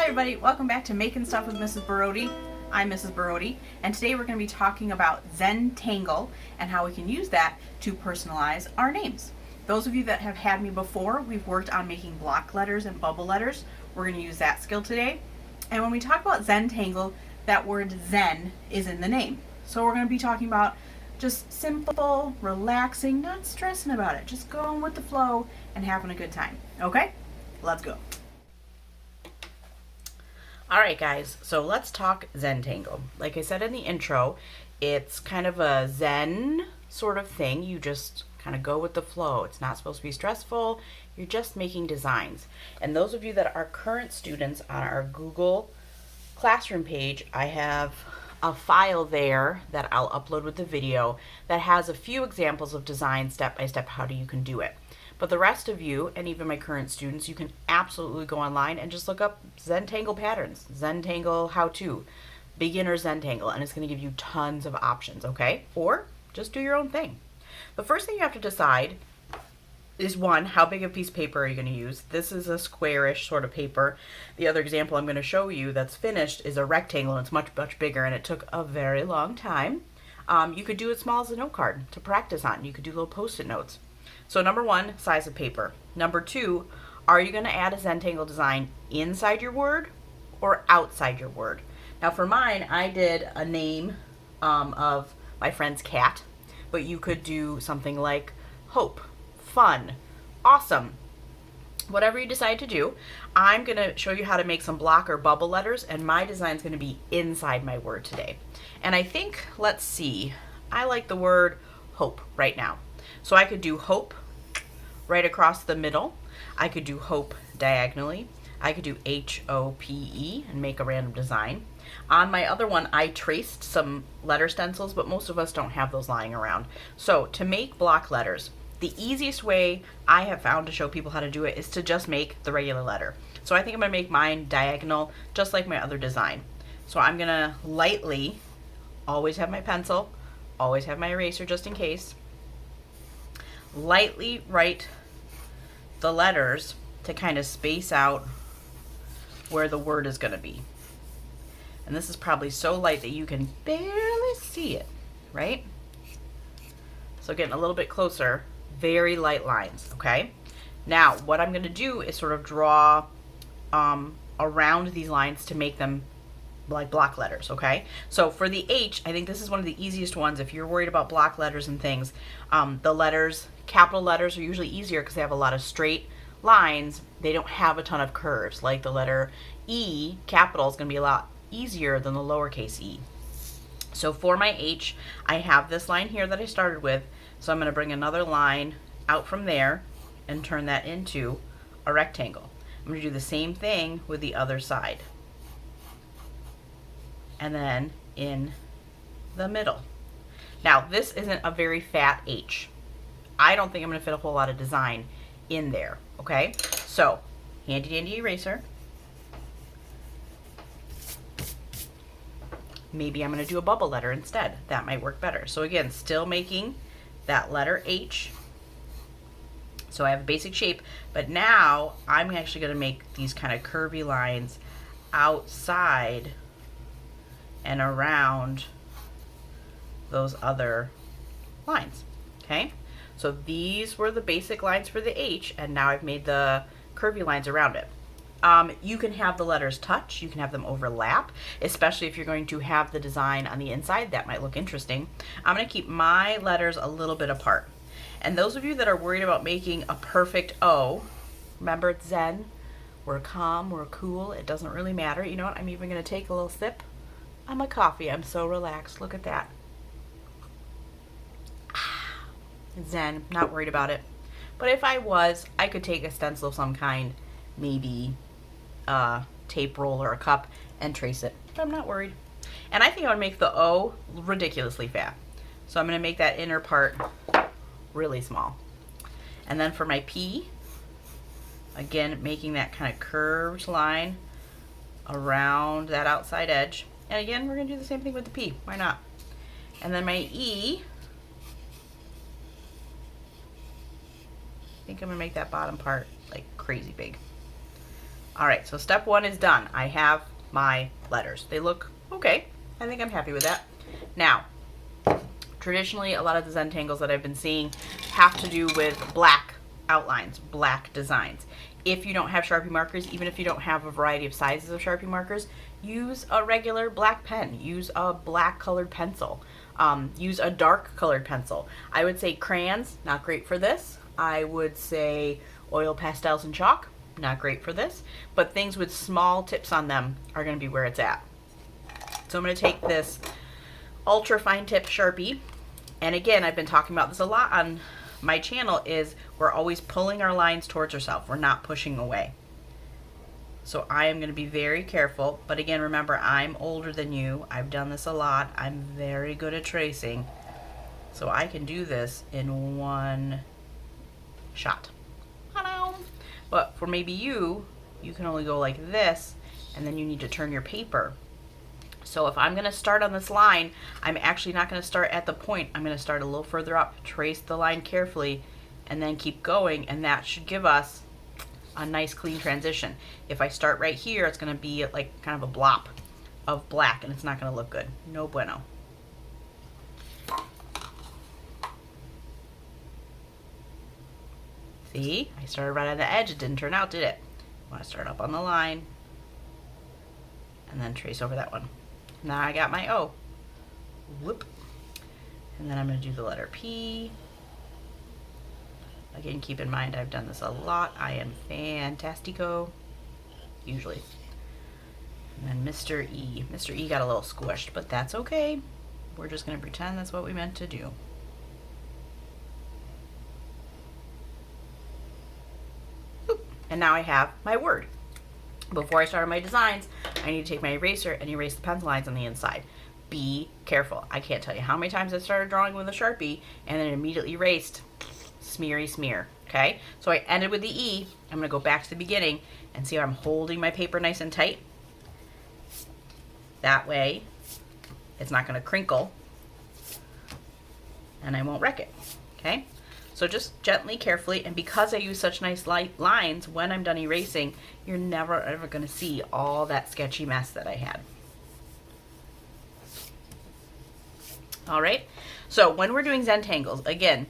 Hi everybody, welcome back to Making Stuff with Mrs. Baroody. I'm Mrs. Baroody, and today we're going to be talking about Zentangle and how we can use that to personalize our names. Those of you that have had me before, we've worked on making block letters and bubble letters. We're going to use that skill today. And when we talk about Zentangle, that word Zen is in the name. So we're going to be talking about just simple, relaxing, not stressing about it, just going with the flow and having a good time. Okay? Let's go. Alright guys, so let's talk Zentangle. Like I said in the intro, it's kind of a Zen sort of thing. You just kind of go with the flow. It's not supposed to be stressful. You're just making designs. And those of you that are current students on our Google Classroom page, I have a file there that I'll upload with the video that has a few examples of designs step by step how you can do it. But the rest of you, and even my current students, you can absolutely go online and just look up Zentangle patterns, Zentangle how-to, beginner Zentangle, and it's going to give you tons of options, okay? Or just do your own thing. The first thing you have to decide is, one, how big a piece of paper are you going to use? This is a squarish sort of paper. The other example I'm going to show you that's finished is a rectangle, and it's much, much bigger, and it took a very long time. You could do it small as a note card to practice on. You could do little post-it notes. So number one, size of paper. Number two, are you going to add a Zentangle design inside your word or outside your word? Now for mine, I did a name of my friend's cat, but you could do something like hope, fun, awesome, whatever you decide to do. I'm going to show you how to make some block or bubble letters, and my design is going to be inside my word today. And I think, let's see, I like the word hope right now. So I could do hope right across the middle. I could do hope diagonally. I could do H-O-P-E and make a random design. On my other one, I traced some letter stencils, but most of us don't have those lying around. So to make block letters, the easiest way I have found to show people how to do it is to just make the regular letter. So I think I'm going to make mine diagonal, just like my other design. So I'm going to lightly, always have my pencil, always have my eraser just in case, lightly write the letters to kind of space out where the word is going to be. And this is probably so light that you can barely see it, right? So getting a little bit closer, very light lines, okay? Now, what I'm going to do is sort of draw around these lines to make them like block letters, okay? So for the H, I think this is one of the easiest ones. If you're worried about block letters and things, the letters, capital letters are usually easier because they have a lot of straight lines. They don't have a ton of curves. Like the letter E, capital, is going to be a lot easier than the lowercase e. So for my H, I have this line here that I started with. So I'm going to bring another line out from there and turn that into a rectangle. I'm going to do the same thing with the other side. And then in the middle. Now this isn't a very fat H. I don't think I'm going to fit a whole lot of design in there, okay? So handy dandy eraser. Maybe I'm going to do a bubble letter instead. That might work better. So again, still making that letter H. So I have a basic shape, but now I'm actually going to make these kind of curvy lines outside and around those other lines, okay? So these were the basic lines for the H, and now I've made the curvy lines around it. You can have the letters touch, you can have them overlap, especially if you're going to have the design on the inside. That might look interesting. I'm going to keep my letters a little bit apart. And those of you that are worried about making a perfect O, remember it's Zen, we're calm, we're cool, it doesn't really matter. You know what, I'm even going to take a little sip on my coffee. I'm so relaxed. Look at that. Zen, not worried about it. But if I was, I could take a stencil of some kind, maybe a tape roll or a cup, and trace it. But I'm not worried. And I think I would make the O ridiculously fat. So I'm going to make that inner part really small. And then for my P, again, making that kind of curved line around that outside edge. And again, we're going to do the same thing with the P. Why not? And then my E, I think I'm going to make that bottom part like crazy big. All right, so step one is done. I have my letters. They look okay. I think I'm happy with that. Now, traditionally, a lot of the Zentangles that I've been seeing have to do with black outlines, black designs. If you don't have Sharpie markers, even if you don't have a variety of sizes of Sharpie markers, use a regular black pen. Use a black colored pencil. Use a dark colored pencil. I would say crayons, not great for this. I would say oil pastels and chalk, not great for this. But things with small tips on them are going to be where it's at. So I'm going to take this ultra fine tip Sharpie. And again, I've been talking about this a lot on my channel, is we're always pulling our lines towards ourselves. We're not pushing away. So I am going to be very careful. But again, remember, I'm older than you. I've done this a lot. I'm very good at tracing. So I can do this in one shot. Hello. But for maybe you can only go like this, and then you need to turn your paper. So if I'm going to start on this line, I'm actually not going to start at the point. I'm going to start a little further up, trace the line carefully, and then keep going, and that should give us a nice clean transition. If I start right here, it's going to be like kind of a blop of black, and it's not going to look good. No bueno. See, I started right on the edge. It didn't turn out, did it? I want to start up on the line and then trace over that one. Now I got my O. Whoop. And then I'm going to do the letter P. Again, keep in mind, I've done this a lot. I am fantastico, usually. And then Mr. E. Mr. E got a little squished, but that's okay. We're just going to pretend that's what we meant to do. And now I have my word. Before I start on my designs, I need to take my eraser and erase the pencil lines on the inside. Be careful. I can't tell you how many times I started drawing with a Sharpie and then immediately erased. Smeary smear. Okay? So I ended with the E. I'm going to go back to the beginning and see how I'm holding my paper nice and tight. That way, it's not going to crinkle and I won't wreck it. Okay? So just gently, carefully, and because I use such nice light lines, when I'm done erasing, you're never ever going to see all that sketchy mess that I had. All right, so when we're doing Zentangles, again,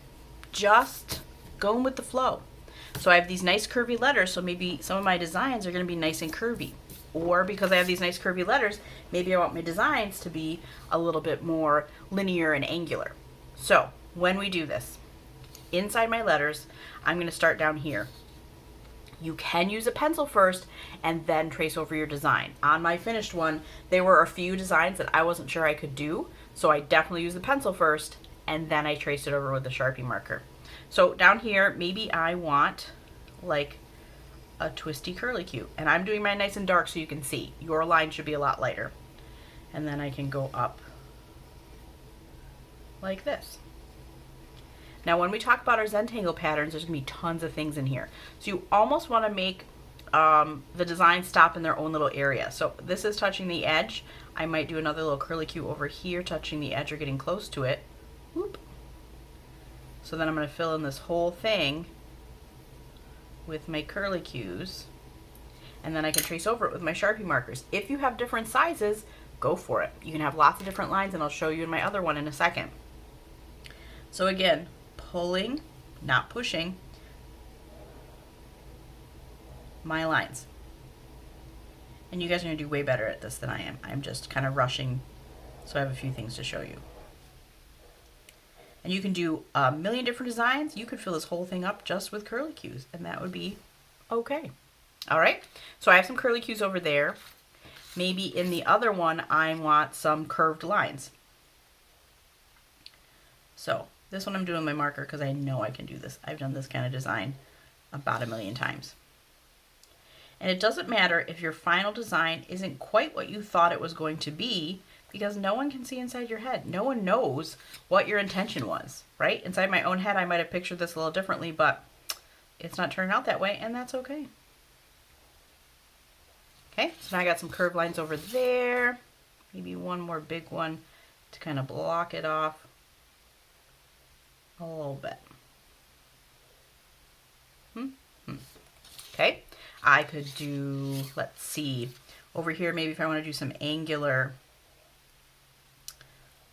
just going with the flow. So I have these nice curvy letters, so maybe some of my designs are going to be nice and curvy. Or because I have these nice curvy letters, maybe I want my designs to be a little bit more linear and angular. So when we do this, inside my letters, I'm going to start down here. You can use a pencil first and then trace over your design. On my finished one, there were a few designs that I wasn't sure I could do, so I definitely use the pencil first and then I traced it over with the Sharpie marker. So down here, maybe I want like a twisty curlicue, and I'm doing mine nice and dark so you can see. Your line should be a lot lighter. And then I can go up like this. Now, when we talk about our Zentangle patterns, there's going to be tons of things in here. So you almost want to make the design stop in their own little area. So this is touching the edge. I might do another little curlicue over here, touching the edge or getting close to it. Whoop. So then I'm going to fill in this whole thing with my curlicues. And then I can trace over it with my Sharpie markers. If you have different sizes, go for it. You can have lots of different lines, and I'll show you in my other one in a second. So again, pulling, not pushing, my lines. And you guys are going to do way better at this than I am. I'm just kind of rushing, so I have a few things to show you. And you can do a million different designs. You could fill this whole thing up just with curlicues, and that would be okay. All right, so I have some curlicues over there. Maybe in the other one, I want some curved lines. So this one I'm doing my marker because I know I can do this. I've done this kind of design about a million times. And it doesn't matter if your final design isn't quite what you thought it was going to be, because no one can see inside your head. No one knows what your intention was, right? Inside my own head, I might have pictured this a little differently, but it's not turning out that way, and that's okay. Okay, so now I got some curved lines over there. Maybe one more big one to kind of block it off a little bit. Okay, I could do, let's see, over here, maybe if I want to do some angular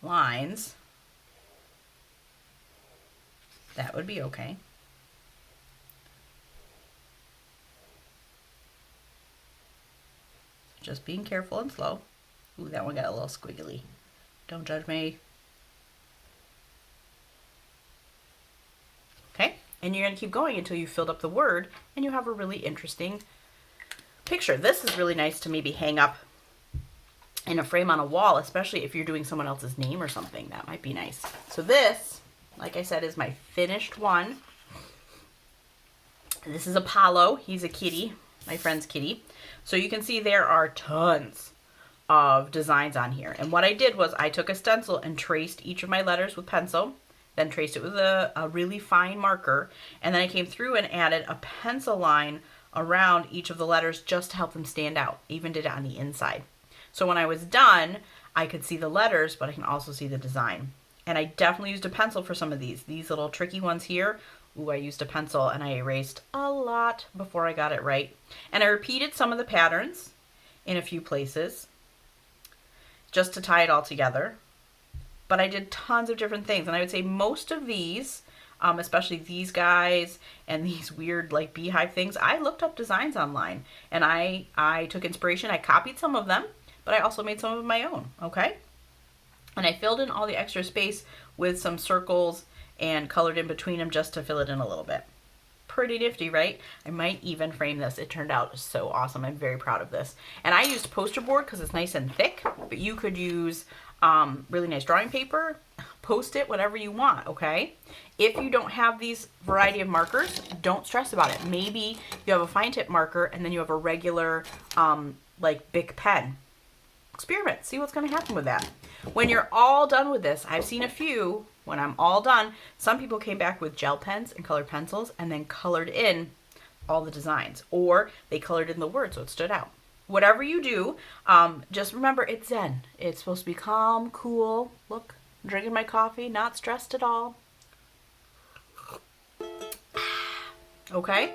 lines, that would be okay. Just being careful and slow. Ooh, that one got a little squiggly. Don't judge me. Okay, and you're going to keep going until you filled up the word and you have a really interesting picture. This is really nice to maybe hang up in a frame on a wall, especially if you're doing someone else's name or something. That might be nice. So this, like I said, is my finished one. This is Apollo. He's a kitty, my friend's kitty. So you can see there are tons of designs on here. And what I did was I took a stencil and traced each of my letters with pencil, then traced it with a really fine marker, and then I came through and added a pencil line around each of the letters just to help them stand out. Even did it on the inside. So when I was done, I could see the letters, but I can also see the design. And I definitely used a pencil for some of these. These little tricky ones here, ooh, I used a pencil and I erased a lot before I got it right. And I repeated some of the patterns in a few places just to tie it all together. But I did tons of different things. And I would say most of these, especially these guys and these weird like beehive things, I looked up designs online and I took inspiration. I copied some of them, but I also made some of my own, okay? And I filled in all the extra space with some circles and colored in between them just to fill it in a little bit. Pretty nifty, right? I might even frame this. It turned out so awesome. I'm very proud of this. And I used poster board because it's nice and thick, but you could use really nice drawing paper, Post-it, whatever you want, okay? If you don't have these variety of markers, don't stress about it. Maybe you have a fine tip marker and then you have a regular like Bic pen. Experiment, see what's going to happen with that. When you're all done with this, I've seen a few, when I'm all done, some people came back with gel pens and colored pencils and then colored in all the designs, or they colored in the word so it stood out. Whatever you do, just remember it's Zen. It's supposed to be calm, cool. Look, I'm drinking my coffee, not stressed at all. Okay?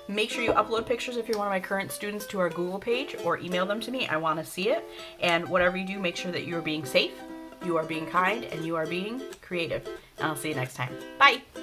Make sure you upload pictures if you're one of my current students to our Google page, or email them to me. I want to see it. And whatever you do, make sure that you are being safe, you are being kind, and you are being creative. And I'll see you next time. Bye!